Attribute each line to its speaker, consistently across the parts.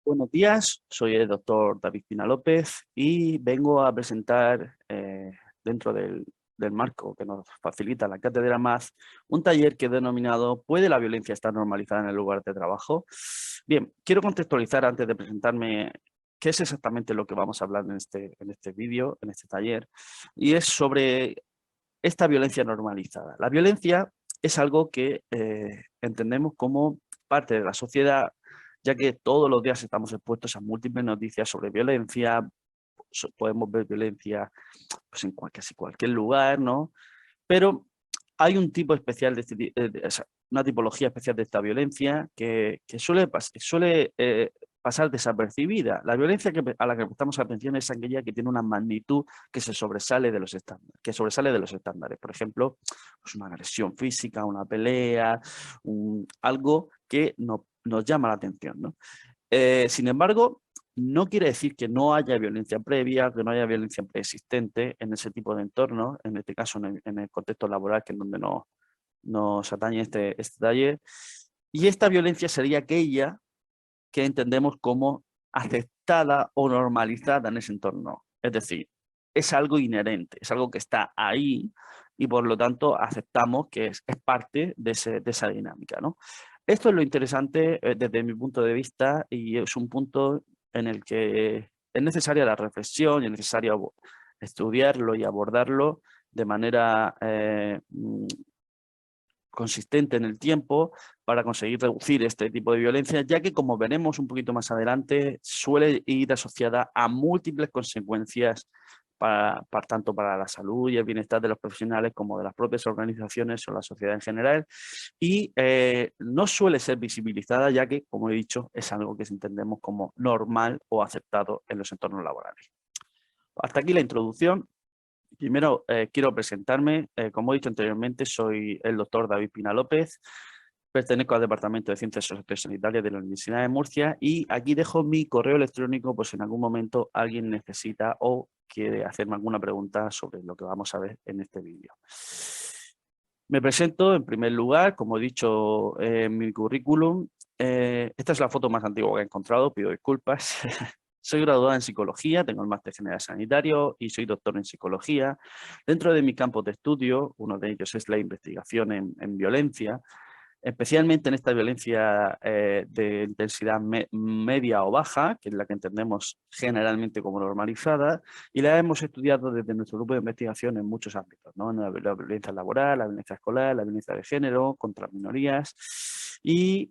Speaker 1: Buenos días, soy el doctor David Pina López y vengo a presentar dentro del marco que nos facilita la Cátedra MAZ un taller que he denominado ¿Puede la violencia estar normalizada en el lugar de trabajo? Bien, quiero contextualizar antes de presentarme qué es exactamente lo que vamos a hablar en este vídeo, en este taller, y es sobre esta violencia normalizada. La violencia es algo que entendemos como parte de la sociedad, ya que todos los días estamos expuestos a múltiples noticias sobre violencia, podemos ver violencia pues, en casi cualquier lugar, ¿no? Pero hay un tipo especial una tipología especial de esta violencia que suele pasar desapercibida. La violencia a la que prestamos atención es aquella que tiene una magnitud que sobresale de los estándares. Por ejemplo, pues una agresión física, una pelea, algo que nos llama la atención, ¿no? Sin embargo, no quiere decir que no haya violencia previa, que no haya violencia preexistente en ese tipo de entorno, en este caso en el contexto laboral, que es donde nos atañe este taller. Y esta violencia sería aquella que entendemos como aceptada o normalizada en ese entorno. Es decir, es algo inherente, es algo que está ahí y por lo tanto aceptamos que es parte de esa dinámica, ¿no? Esto es lo interesante desde mi punto de vista y es un punto en el que es necesaria la reflexión y es necesario estudiarlo y abordarlo de manera consistente en el tiempo para conseguir reducir este tipo de violencia, ya que, como veremos un poquito más adelante, suele ir asociada a múltiples consecuencias tanto para la salud y el bienestar de los profesionales como de las propias organizaciones o la sociedad en general, y no suele ser visibilizada, ya que, como he dicho, es algo que entendemos como normal o aceptado en los entornos laborales. Hasta aquí la introducción. Primero quiero presentarme. Como he dicho anteriormente, soy el doctor David Pina López, pertenezco al Departamento de Ciencias Sociosanitarias de la Universidad de Murcia y aquí dejo mi correo electrónico por si en algún momento alguien necesita o quiere hacerme alguna pregunta sobre lo que vamos a ver en este vídeo. Me presento en primer lugar, como he dicho en mi currículum. Esta es la foto más antigua que he encontrado, pido disculpas. Soy graduada en psicología, tengo el máster general sanitario y soy doctor en psicología. Dentro de mi campo de estudio, uno de ellos es la investigación en violencia, especialmente en esta violencia de intensidad media o baja, que es la que entendemos generalmente como normalizada, y la hemos estudiado desde nuestro grupo de investigación en muchos ámbitos, ¿no? En la violencia laboral, la violencia escolar, la violencia de género, contra minorías, y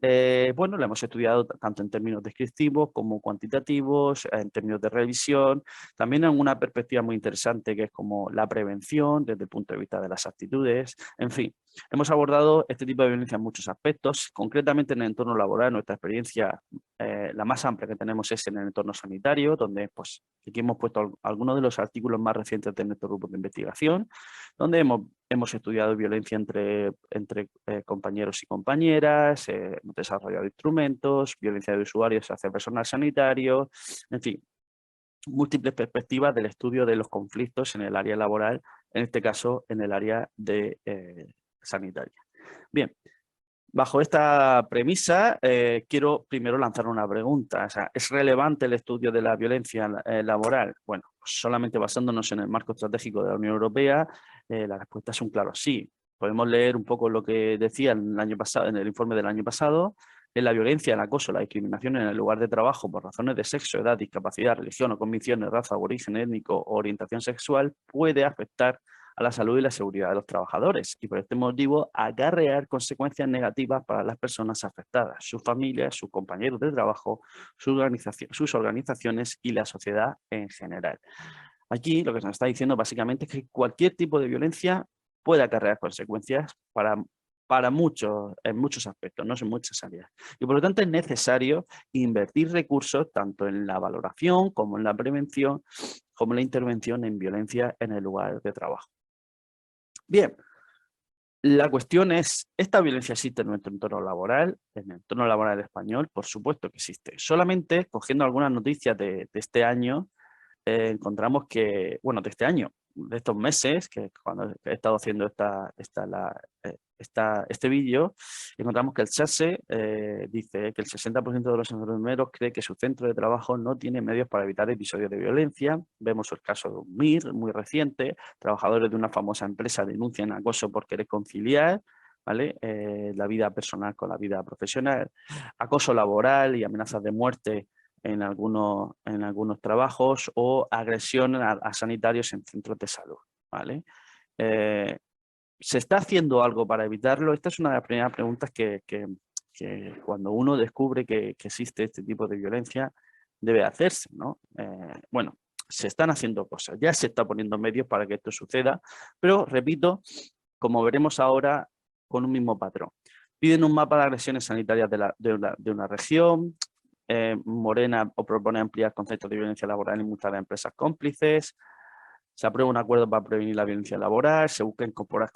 Speaker 1: bueno, la hemos estudiado tanto en términos descriptivos como cuantitativos, en términos de revisión, también en una perspectiva muy interesante que es como la prevención desde el punto de vista de las actitudes, en fin. Hemos abordado este tipo de violencia en muchos aspectos, concretamente en el entorno laboral. Nuestra experiencia, la más amplia que tenemos es en el entorno sanitario, donde pues, aquí hemos puesto algunos de los artículos más recientes de nuestro grupo de investigación, donde hemos estudiado violencia entre compañeros y compañeras, hemos desarrollado instrumentos, violencia de usuarios hacia personal sanitario, en fin, múltiples perspectivas del estudio de los conflictos en el área laboral, en este caso en el área de sanitaria. Bien, bajo esta premisa quiero primero lanzar una pregunta. O sea, ¿es relevante el estudio de la violencia laboral? Bueno, pues solamente basándonos en el marco estratégico de la Unión Europea, la respuesta es un claro sí. Podemos leer un poco lo que decía el año pasado, en el informe del año pasado. La violencia, el acoso, la discriminación en el lugar de trabajo por razones de sexo, edad, discapacidad, religión o convicciones, raza, origen étnico o orientación sexual puede afectar a la salud y la seguridad de los trabajadores y por este motivo acarrear consecuencias negativas para las personas afectadas, sus familias, sus compañeros de trabajo, sus organizaciones y la sociedad en general. Aquí lo que se nos está diciendo básicamente es que cualquier tipo de violencia puede acarrear consecuencias en muchos aspectos, ¿no? En muchas áreas. Y por lo tanto es necesario invertir recursos tanto en la valoración como en la prevención, como en la intervención en violencia en el lugar de trabajo. Bien, la cuestión es, ¿esta violencia existe en nuestro entorno laboral? En el entorno laboral español, por supuesto que existe. Solamente cogiendo algunas noticias de este año, encontramos que, bueno, de este año, de estos meses, que cuando he estado haciendo este vídeo, encontramos que el SASE dice que el 60% de los enfermeros cree que su centro de trabajo no tiene medios para evitar episodios de violencia. Vemos el caso de un MIR muy reciente, trabajadores de una famosa empresa denuncian acoso por querer conciliar, ¿vale? La vida personal con la vida profesional, acoso laboral y amenazas de muerte en algunos trabajos o agresión a sanitarios en centros de salud, ¿vale? ¿Se está haciendo algo para evitarlo? Esta es una de las primeras preguntas que cuando uno descubre que existe este tipo de violencia debe hacerse, ¿no? Bueno, se están haciendo cosas, ya se está poniendo medios para que esto suceda, pero repito, como veremos ahora, con un mismo patrón. Piden un mapa de agresiones sanitarias de una región, Morena o propone ampliar conceptos de violencia laboral y multar a empresas cómplices, se aprueba un acuerdo para prevenir la violencia laboral, se busca incorporar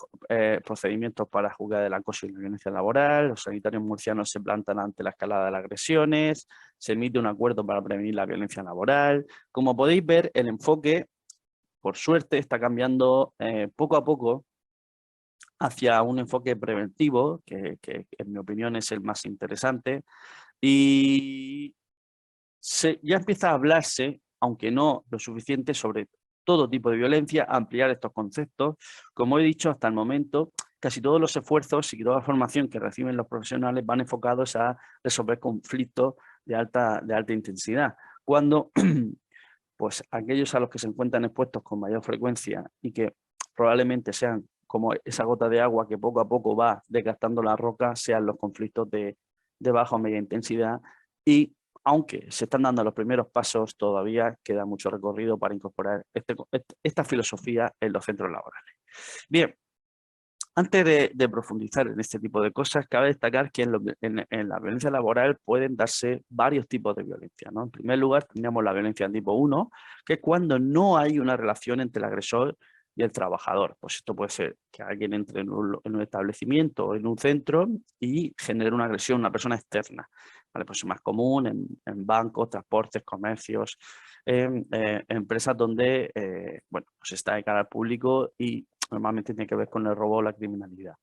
Speaker 1: procedimientos para juzgar el acoso y la violencia laboral, los sanitarios murcianos se plantan ante la escalada de las agresiones, se emite un acuerdo para prevenir la violencia laboral. Como podéis ver, el enfoque, por suerte, está cambiando poco a poco hacia un enfoque preventivo, que en mi opinión es el más interesante, y ya empieza a hablarse, aunque no lo suficiente, sobre todo tipo de violencia, ampliar estos conceptos. Como he dicho hasta el momento, casi todos los esfuerzos y toda la formación que reciben los profesionales van enfocados a resolver conflictos de alta intensidad. Cuando pues aquellos a los que se encuentran expuestos con mayor frecuencia y que probablemente sean como esa gota de agua que poco a poco va desgastando la roca, sean los conflictos de baja o media intensidad, y aunque se están dando los primeros pasos, todavía queda mucho recorrido para incorporar esta filosofía en los centros laborales. Bien, antes de profundizar en este tipo de cosas, cabe destacar que en la violencia laboral pueden darse varios tipos de violencia, ¿no? En primer lugar, tendríamos la violencia tipo 1, que es cuando no hay una relación entre el agresor y el trabajador. Pues esto puede ser que alguien entre en un establecimiento o en un centro y genere una agresión a una persona externa. ¿Vale? Pues es más común en bancos, transportes, comercios, empresas donde bueno, pues está de cara al público y normalmente tiene que ver con el robo o la criminalidad.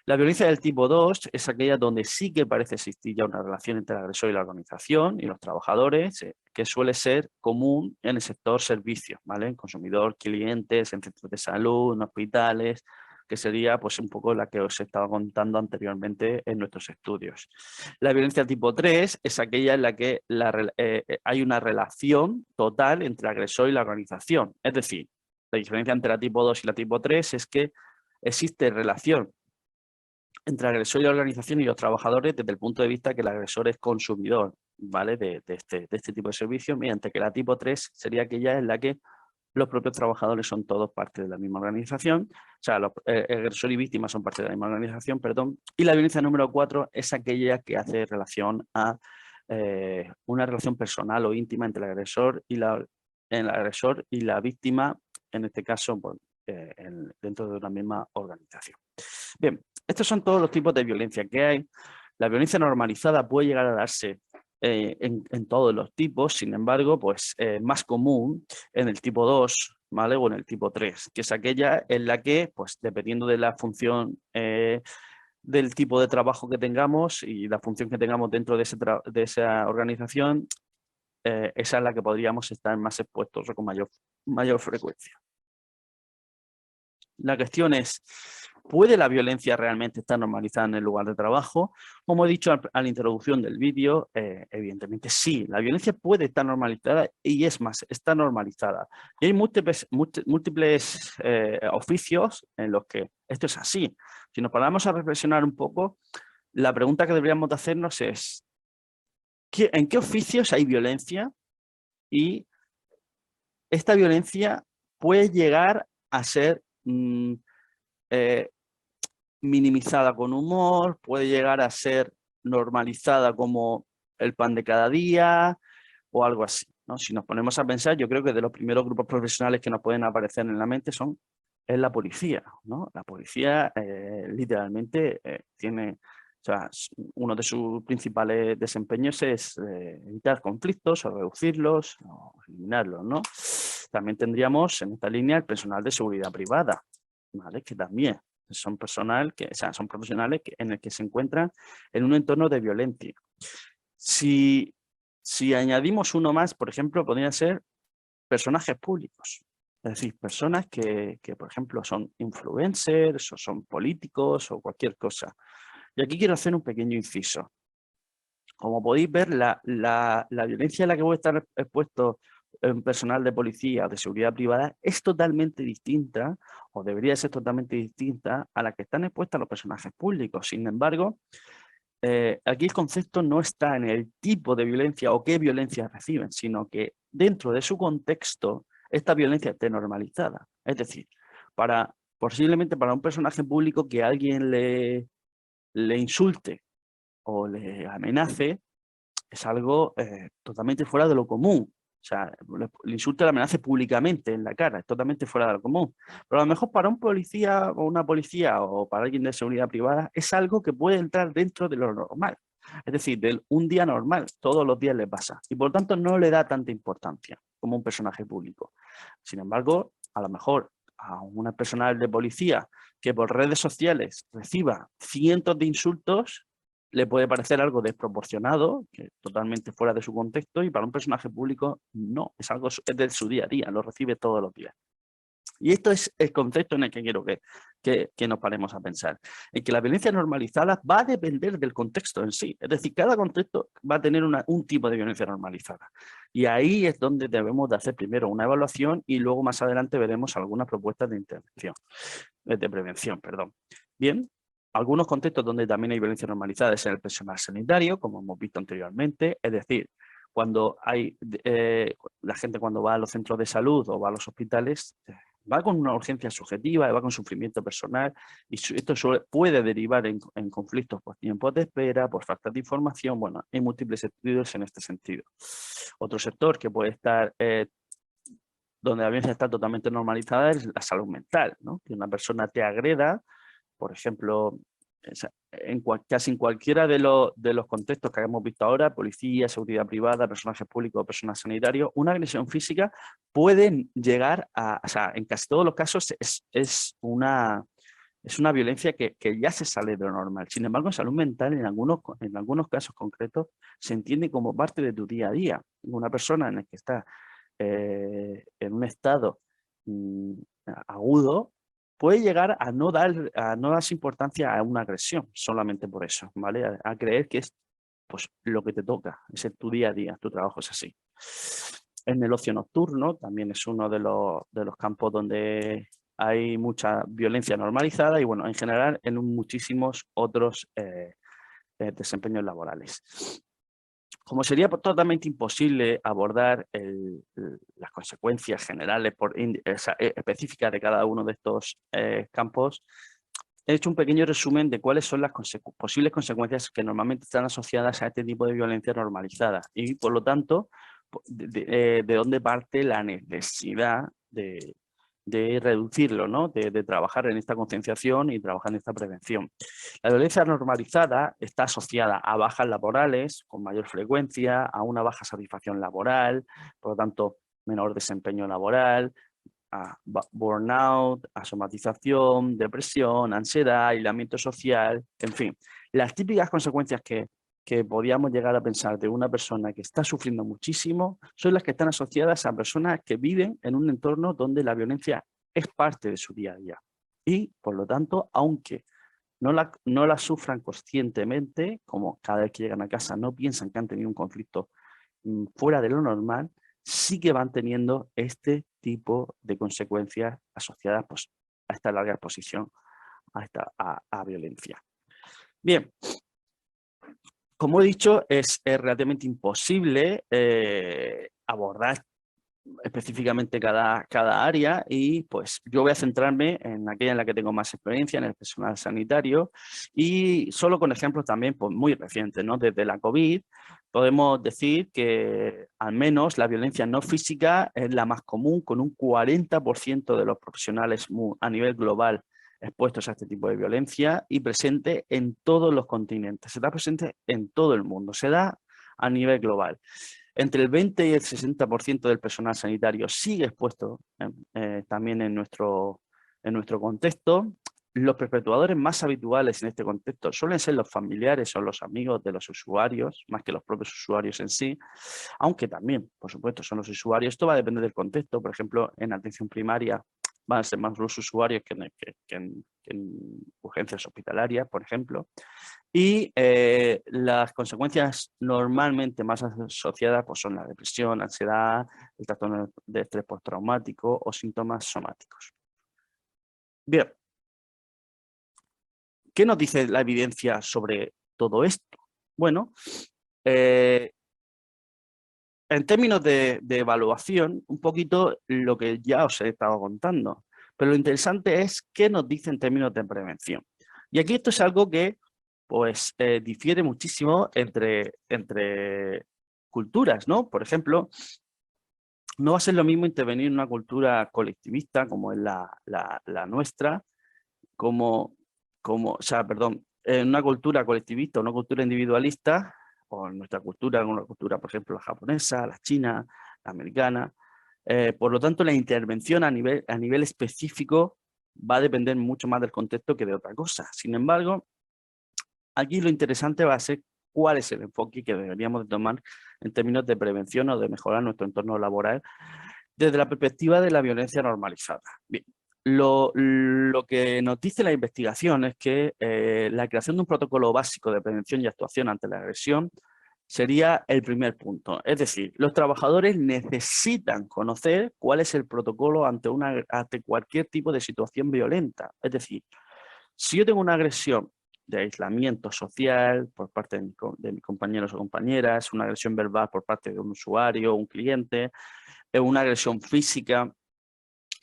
Speaker 1: La violencia del tipo 2 es aquella donde sí que parece existir ya una relación entre el agresor y la organización y los trabajadores, que suele ser común en el sector servicios, ¿vale? En consumidor, clientes, en centros de salud, en hospitales, que sería pues un poco la que os estaba contando anteriormente en nuestros estudios. La violencia tipo 3 es aquella en la que hay una relación total entre el agresor y la organización. Es decir, la diferencia entre la tipo 2 y la tipo 3 es que existe relación entre el agresor y la organización y los trabajadores desde el punto de vista que el agresor es consumidor, ¿vale? de este tipo de servicios, mediante que la tipo 3 sería aquella en la que los propios trabajadores son todos parte de la misma organización, o sea, el agresor y víctima son parte de la misma organización, perdón, y la violencia número 4 es aquella que hace relación a una relación personal o íntima entre el agresor y la víctima, en este caso, pues, dentro de una misma organización. Bien, estos son todos los tipos de violencia que hay. La violencia normalizada puede llegar a darse en todos los tipos, sin embargo, pues más común en el tipo 2, ¿vale? O en el tipo 3, que es aquella en la que, pues dependiendo de la función del tipo de trabajo que tengamos y la función que tengamos dentro de esa organización, esa es la que podríamos estar más expuestos o con mayor frecuencia. La cuestión es, ¿puede la violencia realmente estar normalizada en el lugar de trabajo? Como he dicho a la introducción del vídeo, evidentemente sí, la violencia puede estar normalizada y es más, está normalizada. Y hay múltiples oficios en los que esto es así. Si nos paramos a reflexionar un poco, la pregunta que deberíamos de hacernos es, ¿en qué oficios hay violencia? Y esta violencia puede llegar a ser minimizada con humor, puede llegar a ser normalizada como el pan de cada día o algo así, ¿no? Si nos ponemos a pensar, yo creo que de los primeros grupos profesionales que nos pueden aparecer en la mente es la policía, ¿no? La policía literalmente tiene, o sea, uno de sus principales desempeños es evitar conflictos o reducirlos o eliminarlos, ¿no? También tendríamos en esta línea el personal de seguridad privada, ¿vale? Que también son son profesionales en el que se encuentran en un entorno de violencia. Si añadimos uno más, por ejemplo, podrían ser personajes públicos. Es decir, personas que, por ejemplo, son influencers o son políticos o cualquier cosa. Y aquí quiero hacer un pequeño inciso. Como podéis ver, la violencia a la que voy a estar expuesto en personal de policía o de seguridad privada es totalmente distinta, o debería ser totalmente distinta, a la que están expuestas los personajes públicos. Sin embargo, aquí el concepto no está en el tipo de violencia o qué violencia reciben, sino que dentro de su contexto esta violencia esté normalizada. Es decir, posiblemente para un personaje público que alguien le insulte o le amenace es algo totalmente fuera de lo común. O sea, el insulto y la amenaza públicamente en la cara, es totalmente fuera de lo común. Pero a lo mejor para un policía o una policía o para alguien de seguridad privada es algo que puede entrar dentro de lo normal. Es decir, de un día normal, todos los días le pasa. Y por tanto no le da tanta importancia como un personaje público. Sin embargo, a lo mejor a una personal de policía que por redes sociales reciba cientos de insultos, le puede parecer algo desproporcionado, que totalmente fuera de su contexto, y para un personaje público no, es algo de su día a día, lo recibe todos los días. Y esto es el concepto en el que quiero que nos paremos a pensar, en que la violencia normalizada va a depender del contexto en sí, es decir, cada contexto va a tener un tipo de violencia normalizada. Y ahí es donde debemos de hacer primero una evaluación y luego más adelante veremos algunas propuestas de intervención, de prevención, perdón. Bien. Algunos contextos donde también hay violencia normalizada es en el personal sanitario, como hemos visto anteriormente, es decir, cuando la gente cuando va a los centros de salud o va a los hospitales, va con una urgencia subjetiva, va con sufrimiento personal y esto puede derivar en conflictos por tiempos de espera, por falta de información. Bueno, hay múltiples estudios en este sentido. Otro sector que puede estar donde la violencia está totalmente normalizada es la salud mental, ¿no? Que una persona te agreda, por ejemplo, casi en cualquiera de los contextos que hemos visto ahora, policía, seguridad privada, personajes públicos, personal sanitario, una agresión física puede llegar o sea, en casi todos los casos es una violencia que ya se sale de lo normal. Sin embargo, en salud mental, en algunos casos concretos, se entiende como parte de tu día a día. Una persona en la que está en un estado agudo, puede llegar a no darse importancia a una agresión solamente por eso, ¿vale? A creer que es pues, lo que te toca, es tu día a día, tu trabajo es así. En el ocio nocturno también es uno de los campos donde hay mucha violencia normalizada y, bueno, en general en muchísimos otros desempeños laborales. Como sería totalmente imposible abordar las consecuencias generales específicas de cada uno de estos campos, he hecho un pequeño resumen de cuáles son las posibles consecuencias que normalmente están asociadas a este tipo de violencia normalizada y, por lo tanto, de dónde parte la necesidad de reducirlo, ¿no? De trabajar en esta concienciación y trabajar en esta prevención. La violencia normalizada está asociada a bajas laborales con mayor frecuencia, a una baja satisfacción laboral, por lo tanto, menor desempeño laboral, a burnout, a somatización, depresión, ansiedad, aislamiento social, en fin, las típicas consecuencias que podíamos llegar a pensar de una persona que está sufriendo muchísimo son las que están asociadas a personas que viven en un entorno donde la violencia es parte de su día a día. Y, por lo tanto, aunque no la sufran conscientemente, como cada vez que llegan a casa no piensan que han tenido un conflicto fuera de lo normal, sí que van teniendo este tipo de consecuencias asociadas pues, a esta larga exposición a violencia. Bien, como he dicho, es relativamente imposible abordar específicamente cada área y pues yo voy a centrarme en aquella en la que tengo más experiencia, en el personal sanitario y solo con ejemplos también pues, muy recientes, ¿no? Desde la COVID podemos decir que al menos la violencia no física es la más común, con un 40% de los profesionales a nivel global expuestos a este tipo de violencia y presente en todos los continentes, se da presente en todo el mundo, se da a nivel global. Entre el 20 y el 60% del personal sanitario sigue expuesto también en nuestro contexto. los perpetuadores más habituales en este contexto suelen ser los familiares o los amigos de los usuarios, más que los propios usuarios en sí, aunque también, por supuesto, son los usuarios. Esto va a depender del contexto. Por ejemplo, en atención primaria van a ser más los usuarios que en urgencias hospitalarias, por ejemplo. Y las consecuencias normalmente más asociadas pues, son la depresión, ansiedad, el trastorno de estrés postraumático o síntomas somáticos. Bien, ¿qué nos dice la evidencia sobre todo esto? Bueno, en términos de evaluación, un poquito lo que ya os he estado contando, pero lo interesante es qué nos dice en términos de prevención. Y aquí esto es algo que pues, difiere muchísimo entre culturas, ¿no? Por ejemplo, no va a ser lo mismo intervenir en una cultura colectivista como es la nuestra, en una cultura colectivista o una cultura individualista, o en nuestra cultura, en una cultura, por ejemplo, la japonesa, la china, la americana. Por lo tanto, la intervención a nivel específico va a depender mucho más del contexto que de otra cosa. Sin embargo, aquí lo interesante va a ser cuál es el enfoque que deberíamos de tomar en términos de prevención o de mejorar nuestro entorno laboral desde la perspectiva de la violencia normalizada. Bien, lo que nos dice la investigación es que la creación de un protocolo básico de prevención y actuación ante la agresión sería el primer punto. Es decir, los trabajadores necesitan conocer cuál es el protocolo ante cualquier tipo de situación violenta. Es decir, si yo tengo una agresión de aislamiento social por parte de mis compañeros o compañeras, una agresión verbal por parte de un usuario o un cliente, una agresión física,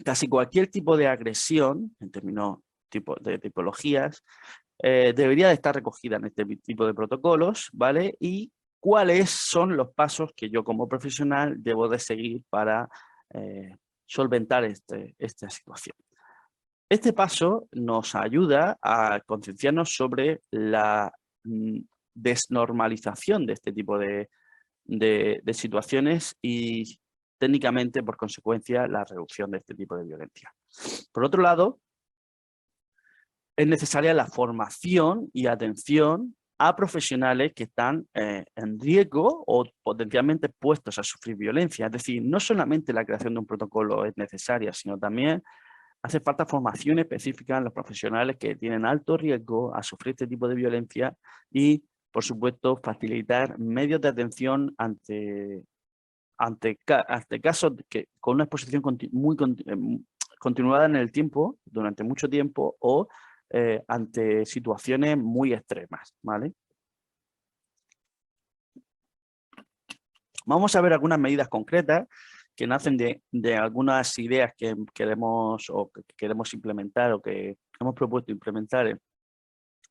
Speaker 1: casi cualquier tipo de agresión, en términos de tipologías, debería de estar recogida en este tipo de protocolos, ¿vale? Y cuáles son los pasos que yo como profesional debo de seguir para solventar esta situación. Este paso nos ayuda a concienciarnos sobre la desnormalización de este tipo de situaciones y técnicamente, por consecuencia, la reducción de este tipo de violencia. Por otro lado, es necesaria la formación y atención a profesionales que están en riesgo o potencialmente puestos a sufrir violencia. Es decir, no solamente la creación de un protocolo es necesaria, sino también hace falta formación específica en los profesionales que tienen alto riesgo a sufrir este tipo de violencia y, por supuesto, facilitar medios de atención ante casos con una exposición continuada en el tiempo, durante mucho tiempo, o ante situaciones muy extremas, ¿vale? Vamos a ver algunas medidas concretas que nacen de algunas ideas que queremos implementar o que hemos propuesto implementar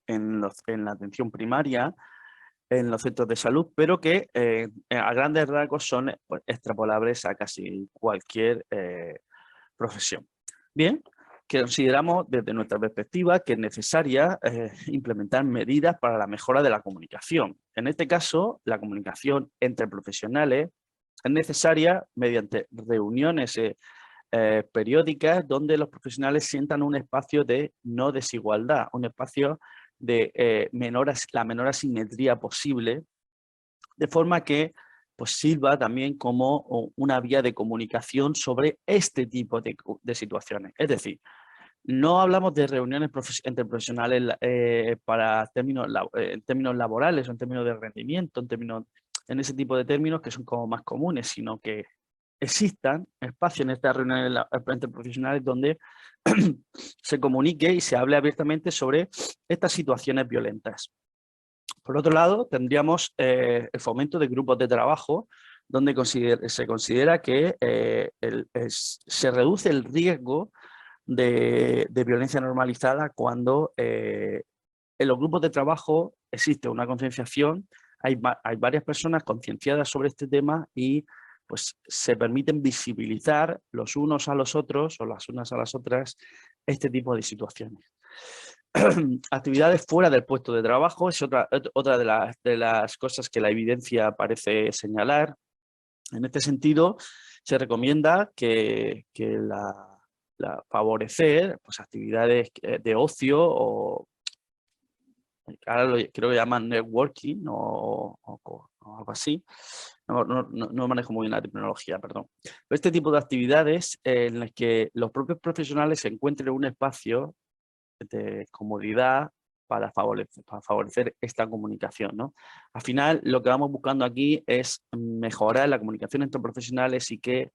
Speaker 1: en la atención primaria, en los centros de salud, pero que a grandes rasgos son pues, extrapolables a casi cualquier profesión. Bien, consideramos desde nuestra perspectiva que es necesaria implementar medidas para la mejora de la comunicación. En este caso, la comunicación entre profesionales es necesaria mediante reuniones periódicas donde los profesionales sientan un espacio de no desigualdad, un espacio de la menor asimetría posible, de forma que pues, sirva también como una vía de comunicación sobre este tipo de situaciones. Es decir, no hablamos de reuniones entre profesionales en términos laborales o en términos de rendimiento, en ese tipo de términos que son como más comunes, sino que existan espacios en estas reuniones entre profesionales donde se comunique y se hable abiertamente sobre estas situaciones violentas. Por otro lado, tendríamos el fomento de grupos de trabajo donde se considera que se reduce el riesgo de violencia normalizada cuando en los grupos de trabajo existe una concienciación, hay varias personas concienciadas sobre este tema y pues se permiten visibilizar los unos a los otros o las unas a las otras este tipo de situaciones. Actividades fuera del puesto de trabajo es otra de las cosas que la evidencia parece señalar. En este sentido, se recomienda que favorecer pues, actividades de ocio o ahora creo que llaman networking o algo así. No manejo muy bien la terminología, perdón. Pero este tipo de actividades en las que los propios profesionales encuentren un espacio de comodidad para favorecer esta comunicación, ¿no? Al final, lo que vamos buscando aquí es mejorar la comunicación entre profesionales y que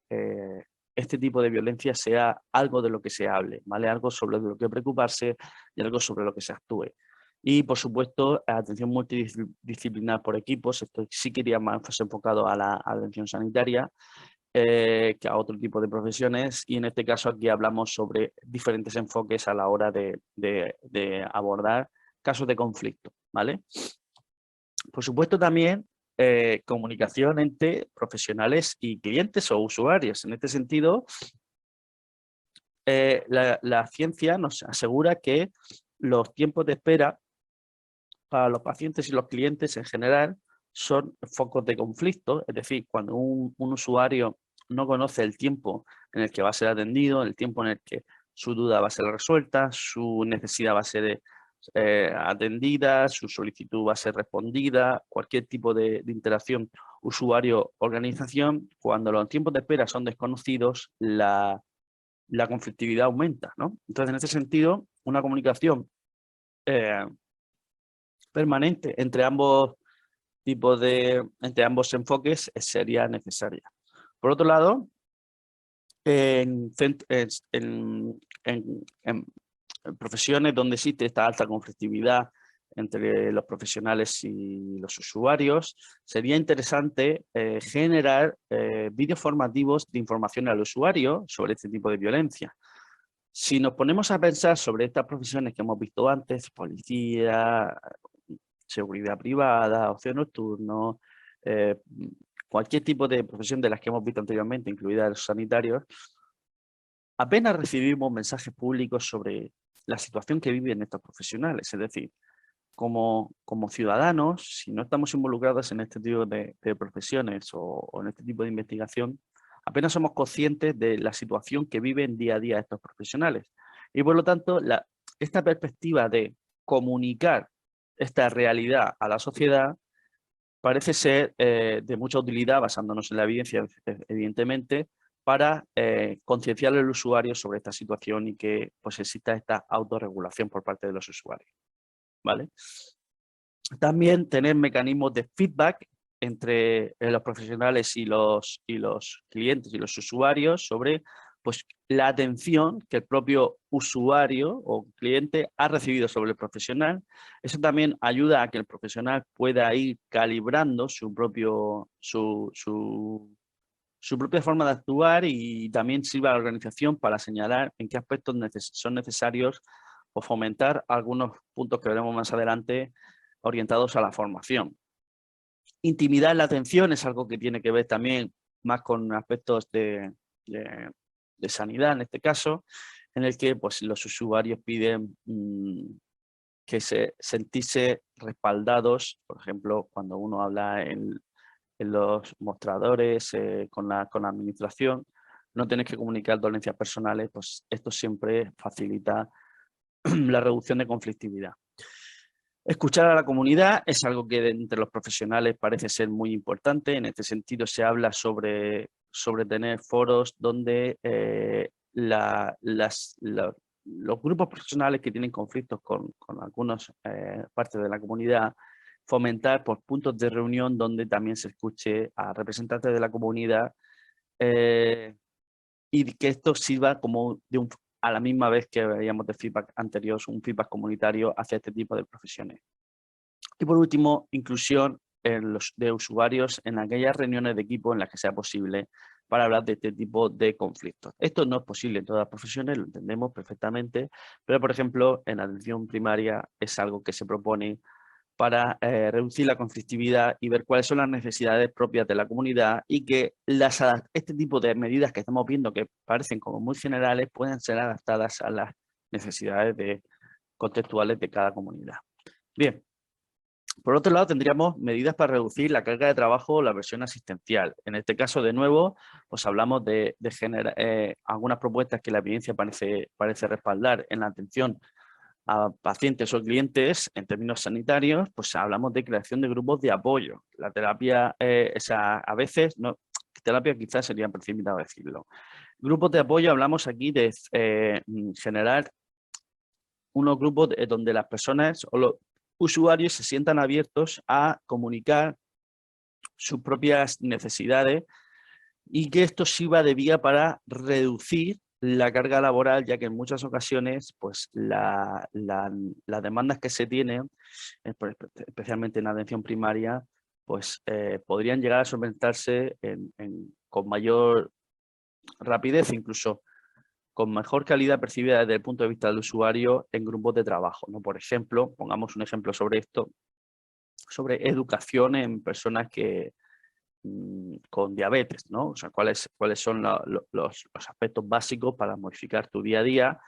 Speaker 1: este tipo de violencia sea algo de lo que se hable, ¿vale? Algo sobre lo que preocuparse y algo sobre lo que se actúe. Y, por supuesto, atención multidisciplinar por equipos. Esto sí quería más enfocado a la atención sanitaria, que a otro tipo de profesiones, y en este caso aquí hablamos sobre diferentes enfoques a la hora de abordar casos de conflicto, ¿vale? Por supuesto también comunicación entre profesionales y clientes o usuarios. En este sentido, la ciencia nos asegura que los tiempos de espera para los pacientes y los clientes en general son focos de conflicto, es decir, cuando un usuario no conoce el tiempo en el que va a ser atendido, el tiempo en el que su duda va a ser resuelta, su necesidad va a ser atendida, su solicitud va a ser respondida, cualquier tipo de interacción usuario-organización, cuando los tiempos de espera son desconocidos, la conflictividad aumenta, ¿no? Entonces, en ese sentido, una comunicación permanente entre ambos entre ambos enfoques sería necesaria. Por otro lado, en profesiones donde existe esta alta conflictividad entre los profesionales y los usuarios, sería interesante generar vídeos formativos de información al usuario sobre este tipo de violencia. Si nos ponemos a pensar sobre estas profesiones que hemos visto antes, policía, seguridad privada, ocio nocturno, cualquier tipo de profesión de las que hemos visto anteriormente, incluidas los sanitarios, apenas recibimos mensajes públicos sobre la situación que viven estos profesionales. Es decir, como ciudadanos, si no estamos involucrados en este tipo de profesiones o en este tipo de investigación, apenas somos conscientes de la situación que viven día a día estos profesionales. Y por lo tanto, esta perspectiva de comunicar esta realidad a la sociedad parece ser de mucha utilidad, basándonos en la evidencia, evidentemente, para concienciar al usuario sobre esta situación y que pues, exista esta autorregulación por parte de los usuarios, ¿vale? También tener mecanismos de feedback entre los profesionales y los clientes y los usuarios sobre pues, la atención que el propio usuario o cliente ha recibido sobre el profesional. Eso también ayuda a que el profesional pueda ir calibrando su propia forma de actuar y también sirva a la organización para señalar en qué aspectos son necesarios o fomentar algunos puntos que veremos más adelante orientados a la formación. Intimidad en la atención es algo que tiene que ver también más con aspectos de sanidad, en este caso, en el que pues, los usuarios piden que sentirse respaldados, por ejemplo, cuando uno habla en los mostradores, con la administración, no tienes que comunicar dolencias personales, pues esto siempre facilita la reducción de conflictividad. Escuchar a la comunidad es algo que entre los profesionales parece ser muy importante. En este sentido se habla sobre tener foros donde los grupos profesionales que tienen conflictos con algunas partes de la comunidad, fomentar por puntos de reunión donde también se escuche a representantes de la comunidad y que esto sirva como a la misma vez que veíamos de feedback anterior, un feedback comunitario hacia este tipo de profesiones. Y por último, inclusión de usuarios en aquellas reuniones de equipo en las que sea posible para hablar de este tipo de conflictos. Esto no es posible en todas las profesiones, lo entendemos perfectamente, pero por ejemplo en atención primaria es algo que se propone para reducir la conflictividad y ver cuáles son las necesidades propias de la comunidad y que este tipo de medidas que estamos viendo que parecen como muy generales puedan ser adaptadas a las necesidades contextuales de cada comunidad. Bien, Por otro lado, tendríamos medidas para reducir la carga de trabajo o la presión asistencial. En este caso, de nuevo, pues hablamos de generar algunas propuestas que la evidencia parece respaldar en la atención a pacientes o clientes en términos sanitarios. Pues hablamos de creación de grupos de apoyo. La terapia, a veces, no, terapia quizás sería precipitado decirlo. Grupos de apoyo, hablamos aquí de generar unos grupos donde las personas o los usuarios se sientan abiertos a comunicar sus propias necesidades y que esto sirva de vía para reducir la carga laboral, ya que en muchas ocasiones pues, las demandas que se tienen, especialmente en atención primaria, pues podrían llegar a solventarse con mayor rapidez, incluso con mejor calidad percibida desde el punto de vista del usuario en grupos de trabajo, ¿no? Por ejemplo, pongamos un ejemplo sobre esto, sobre educación en personas con diabetes, ¿no? O sea, cuáles son los aspectos básicos para modificar tu día a día,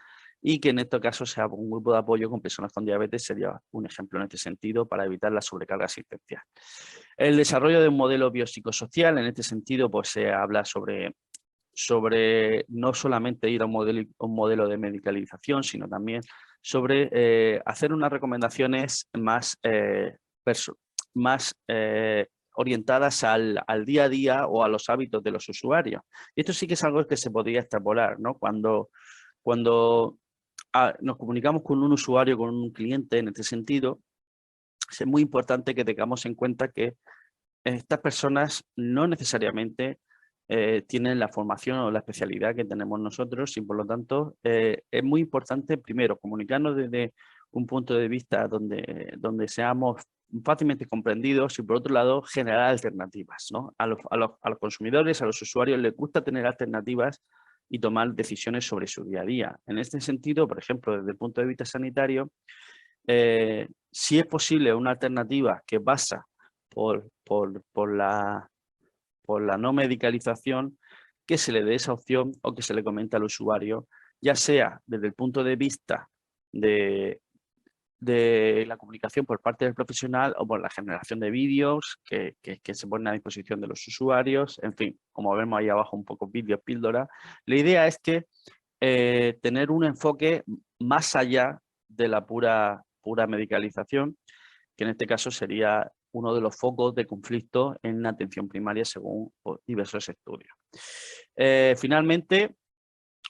Speaker 1: y que en este caso sea un grupo de apoyo con personas con diabetes sería un ejemplo en este sentido para evitar la sobrecarga asistencial. El desarrollo de un modelo biopsicosocial, en este sentido, pues se habla sobre no solamente ir a un modelo de medicalización, sino también sobre hacer unas recomendaciones más orientadas al día a día o a los hábitos de los usuarios. Y esto sí que es algo que se podría extrapolar, ¿no? Cuando nos comunicamos con un usuario, con un cliente en este sentido, es muy importante que tengamos en cuenta que estas personas no necesariamente tienen la formación o la especialidad que tenemos nosotros, y por lo tanto es muy importante primero comunicarnos desde un punto de vista donde seamos fácilmente comprendidos, y por otro lado generar alternativas, ¿no? A los consumidores, a los usuarios les gusta tener alternativas y tomar decisiones sobre su día a día. En este sentido, por ejemplo, desde el punto de vista sanitario, si es posible una alternativa que pasa por la no medicalización, que se le dé esa opción o que se le comente al usuario, ya sea desde el punto de vista de la comunicación por parte del profesional o por la generación de vídeos que se ponen a disposición de los usuarios. En fin, como vemos ahí abajo un poco vídeos, píldora. La idea es que tener un enfoque más allá de la pura medicalización, que en este caso sería uno de los focos de conflicto en la atención primaria según diversos estudios. Finalmente,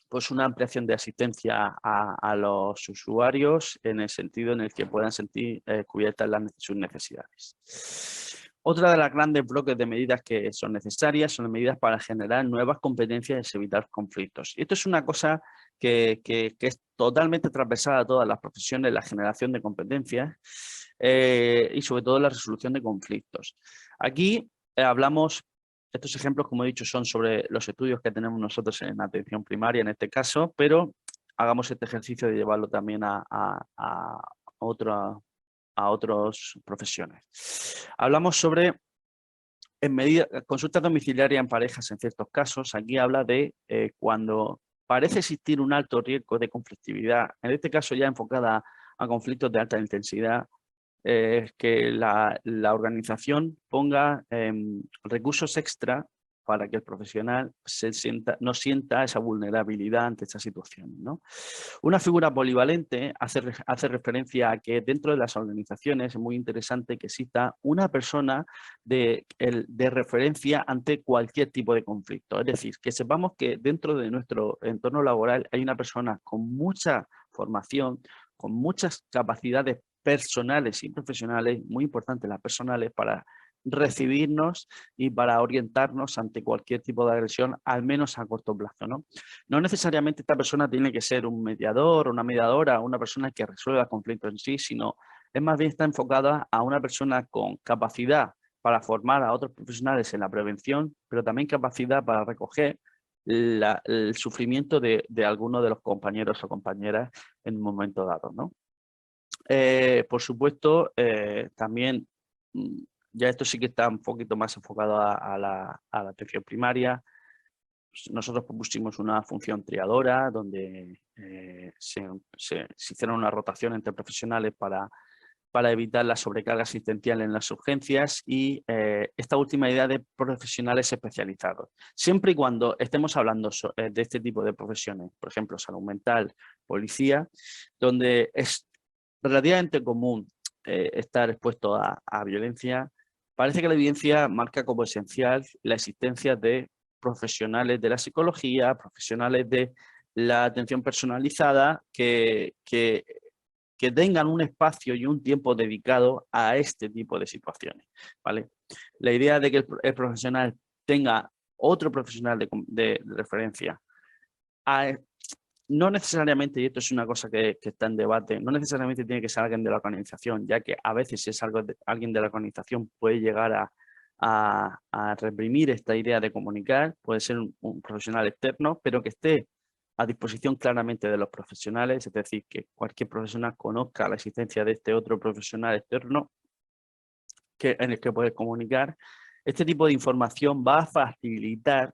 Speaker 1: pues una ampliación de asistencia a los usuarios en el sentido en el que puedan sentir cubiertas sus necesidades. Otra de las grandes bloques de medidas que son necesarias son las medidas para generar nuevas competencias y evitar conflictos. Y esto es una cosa que es totalmente transversal a todas las profesiones, la generación de competencias y sobre todo la resolución de conflictos. Aquí hablamos. Estos ejemplos, como he dicho, son sobre los estudios que tenemos nosotros en atención primaria en este caso, pero hagamos este ejercicio de llevarlo también a otras profesiones. Hablamos sobre consulta domiciliaria en parejas en ciertos casos. Aquí habla de cuando parece existir un alto riesgo de conflictividad, en este caso ya enfocada a conflictos de alta intensidad, que la organización ponga recursos extra para que el profesional no sienta esa vulnerabilidad ante esa situación, ¿no? Una figura polivalente hace referencia a que dentro de las organizaciones es muy interesante que exista una persona de referencia ante cualquier tipo de conflicto. Es decir, que sepamos que dentro de nuestro entorno laboral hay una persona con mucha formación, con muchas capacidades personales y profesionales, muy importantes las personales, para recibirnos y para orientarnos ante cualquier tipo de agresión, al menos a corto plazo, ¿no? No necesariamente esta persona tiene que ser un mediador o una mediadora, una persona que resuelva conflictos en sí, sino es más bien está enfocada a una persona con capacidad para formar a otros profesionales en la prevención, pero también capacidad para recoger el sufrimiento de alguno de los compañeros o compañeras en un momento dado, ¿no? Por supuesto, también, ya esto sí que está un poquito más enfocado a la atención primaria. Nosotros propusimos una función triadora donde se hicieron una rotación entre profesionales para para evitar la sobrecarga asistencial en las urgencias y esta última idea de profesionales especializados. Siempre y cuando estemos hablando de este tipo de profesiones, por ejemplo, salud mental, policía, donde es relativamente común estar expuesto a violencia, parece que la evidencia marca como esencial la existencia de profesionales de la psicología, profesionales de la atención personalizada que tengan un espacio y un tiempo dedicado a este tipo de situaciones, ¿vale? La idea de que el profesional tenga otro profesional de referencia, no necesariamente, y esto es una cosa que está en debate, no necesariamente tiene que ser alguien de la organización, ya que a veces si es alguien de la organización puede llegar a reprimir esta idea de comunicar, puede ser un profesional externo, pero que esté a disposición claramente de los profesionales, es decir, que cualquier profesional conozca la existencia de este otro profesional externo en el que puede comunicar. Este tipo de información va a facilitar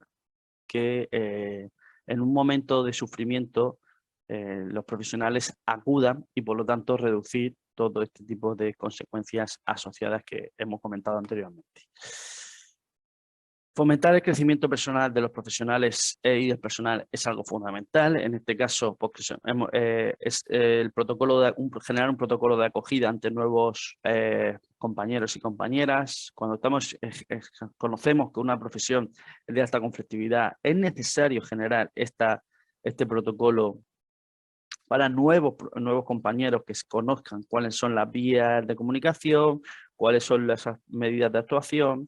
Speaker 1: que en un momento de sufrimiento los profesionales acudan y por lo tanto reducir todo este tipo de consecuencias asociadas que hemos comentado anteriormente. Fomentar el crecimiento personal de los profesionales y del personal es algo fundamental. En este caso, porque es el protocolo generar un protocolo de acogida ante nuevos compañeros y compañeras. Cuando conocemos que una profesión es de alta conflictividad, es necesario generar este protocolo para nuevos compañeros que conozcan cuáles son las vías de comunicación, cuáles son las medidas de actuación.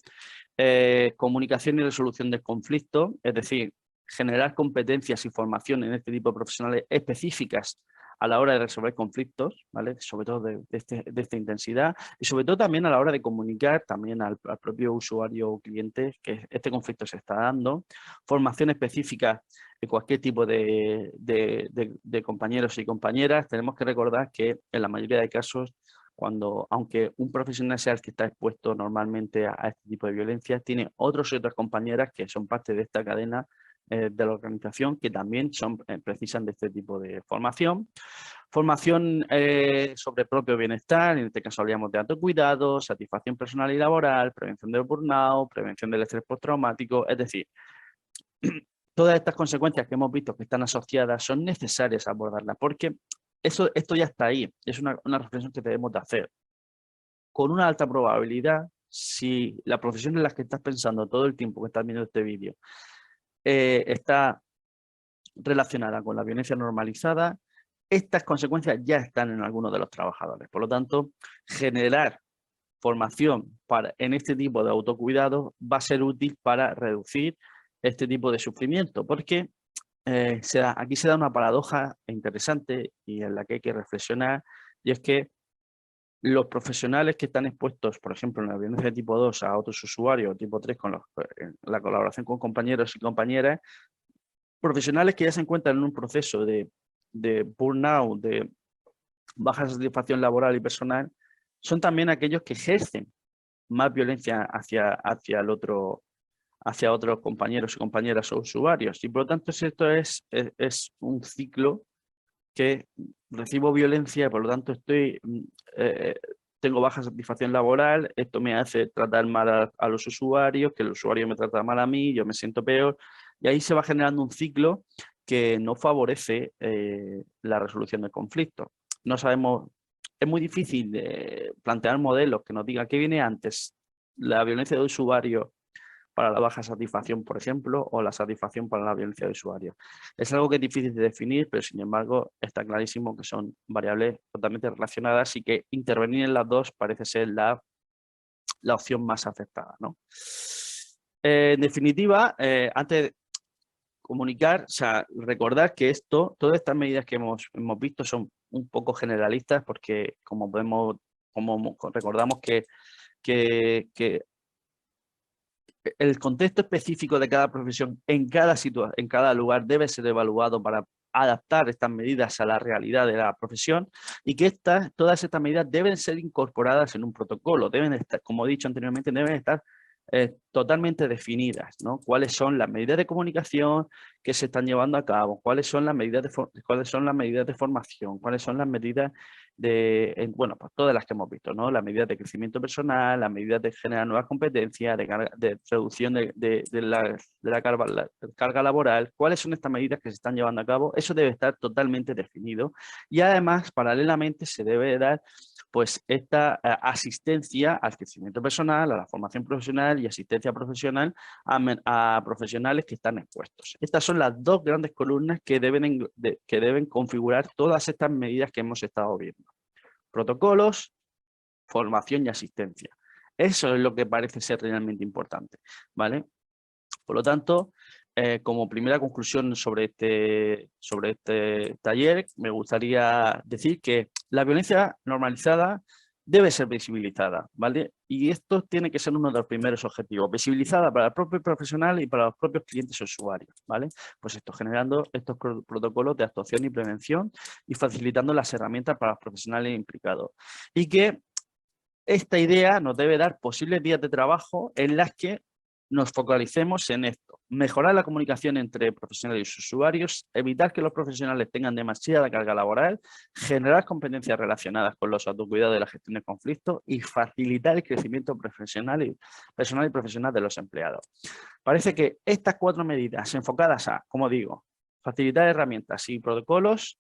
Speaker 1: Comunicación y resolución de conflictos, es decir, generar competencias y formación en este tipo de profesionales específicas a la hora de resolver conflictos, ¿vale? Sobre todo de esta intensidad y sobre todo también a la hora de comunicar también al propio usuario o cliente que este conflicto se está dando. Formación específica de cualquier tipo de compañeros y compañeras. Tenemos que recordar que en la mayoría de casos aunque un profesional sea el que está expuesto normalmente a este tipo de violencia, tiene otros y otras compañeras que son parte de esta cadena de la organización que también precisan de este tipo de formación. Formación sobre propio bienestar, en este caso hablaríamos de autocuidado, satisfacción personal y laboral, prevención del burnout, prevención del estrés postraumático, es decir, todas estas consecuencias que hemos visto que están asociadas son necesarias abordarlas porque esto ya está ahí, es una reflexión que debemos de hacer. Con una alta probabilidad, si la profesión en la que estás pensando todo el tiempo que estás viendo este vídeo está relacionada con la violencia normalizada, estas consecuencias ya están en algunos de los trabajadores. Por lo tanto, generar formación en este tipo de autocuidado va a ser útil para reducir este tipo de sufrimiento, porque aquí se da una paradoja interesante y en la que hay que reflexionar, y es que los profesionales que están expuestos, por ejemplo, en la violencia tipo 2 a otros usuarios, tipo 3 con la colaboración con compañeros y compañeras, profesionales que ya se encuentran en un proceso de burnout, de baja satisfacción laboral y personal, son también aquellos que ejercen más violencia hacia otros compañeros y compañeras o usuarios. Y por lo tanto, esto es un ciclo que recibo violencia y por lo tanto tengo baja satisfacción laboral, esto me hace tratar mal a los usuarios, que el usuario me trata mal a mí, yo me siento peor, y ahí se va generando un ciclo que no favorece la resolución del conflicto. No sabemos, es muy difícil plantear modelos que nos digan qué viene antes, la violencia de usuario para la baja satisfacción, por ejemplo, o la satisfacción para la violencia de usuario. Es algo que es difícil de definir, pero sin embargo está clarísimo que son variables totalmente relacionadas y que intervenir en las dos parece ser la opción más aceptada, ¿no? En definitiva, antes de comunicar, o sea, recordar que todas estas medidas que hemos visto son un poco generalistas porque como recordamos que el contexto específico de cada profesión en cada lugar debe ser evaluado para adaptar estas medidas a la realidad de la profesión y que todas estas medidas deben ser incorporadas en un protocolo, deben estar, como he dicho anteriormente, deben estar totalmente definidas, ¿no? Cuáles son las medidas de comunicación que se están llevando a cabo, cuáles son las medidas de formación, cuáles son las medidas bueno, pues todas las que hemos visto, ¿no? Las medidas de crecimiento personal, las medidas de generar nuevas competencias, de reducción de la carga laboral. ¿Cuáles son estas medidas que se están llevando a cabo? Eso debe estar totalmente definido y además, paralelamente, se debe dar pues esta asistencia al crecimiento personal, a la formación profesional y asistencia profesional a profesionales que están expuestos. Estas son las dos grandes columnas que deben configurar todas estas medidas que hemos estado viendo. Protocolos, formación y asistencia. Eso es lo que parece ser realmente importante, Por lo tanto, como primera conclusión sobre este taller, me gustaría decir que la violencia normalizada debe ser visibilizada, Y esto tiene que ser uno de los primeros objetivos, visibilizada para el propio profesional y para los propios clientes usuarios, Pues esto, generando estos protocolos de actuación y prevención y facilitando las herramientas para los profesionales implicados. Y que esta idea nos debe dar posibles días de trabajo en las que nos focalicemos en esto. Mejorar la comunicación entre profesionales y usuarios, evitar que los profesionales tengan demasiada carga laboral, generar competencias relacionadas con los autocuidados de la gestión de conflictos y facilitar el crecimiento personal y profesional de los empleados. Parece que estas 4 medidas enfocadas a, como digo, facilitar herramientas y protocolos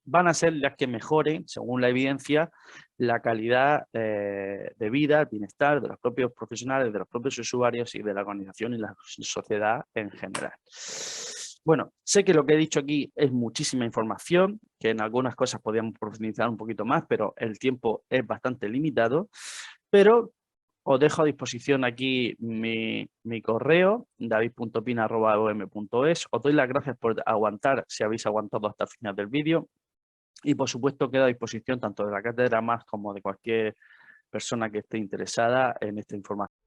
Speaker 1: van a ser las que mejoren, según la evidencia, la calidad de vida, el bienestar de los propios profesionales, de los propios usuarios y de la organización y la sociedad en general. Bueno, sé que lo que he dicho aquí es muchísima información, que en algunas cosas podríamos profundizar un poquito más, pero el tiempo es bastante limitado, pero os dejo a disposición aquí mi correo, david.pina@om.es. Os doy las gracias por aguantar, si habéis aguantado hasta el final del vídeo. Y por supuesto queda a disposición tanto de la cátedra más como de cualquier persona que esté interesada en esta información.